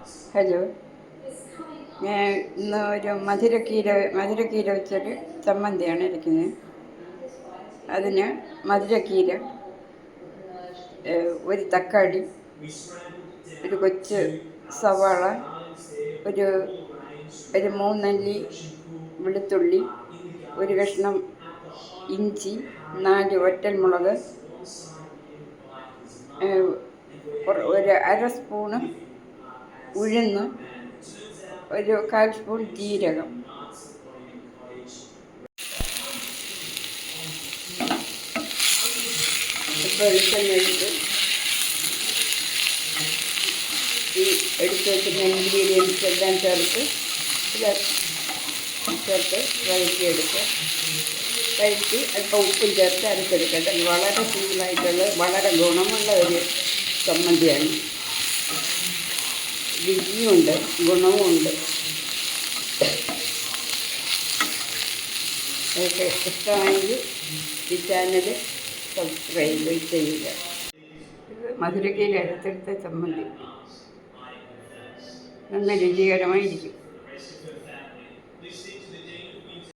Hello, ഞാൻ ഇന്ന് ഒരു മധുരക്കീര വെച്ചൊരു ചമ്മന്തിയാണ് ഇരിക്കുന്നത്. അതിന് മധുരക്കീര, ഒരു തക്കാളി, ഒരു കൊച്ച് സവാള, ഒരു ഒരു മൂന്നല്ലി വെളുത്തുള്ളി, ഒരു കഷ്ണം ഇഞ്ചി, 4 വറ്റൽമുളക്, ഒരു അര സ്പൂണ് ഉഴുന്ന്, ഒരു 1/4 സ്പൂൺ ജീരകം. വെളിച്ചെണ്ണ ഈ എടുത്ത് വെക്കുന്ന ഇൻഗ്രീഡിയൻസ് എല്ലാം ചേർത്ത് വഴറ്റിയെടുക്കുക. അല്പം ഉപ്പും ചേർത്ത് അരച്ചെടുക്കുക. വളരെ സിമ്പിളായിട്ടുള്ള വളരെ ഗുണമുള്ള ഒരു ചമ്മന്തിയാണ്. രുചിയുമുണ്ട്, ഗുണവുമുണ്ട്. അതൊക്കെ ഇഷ്ടമായെങ്കിൽ ഈ ചാനൽ സബ്സ്ക്രൈബ് ചെയ്യുക. ഇത് മധുരക്കീര അരച്ചെടുത്ത ചമ്മന്തി നല്ല രുചികരമായിരിക്കും.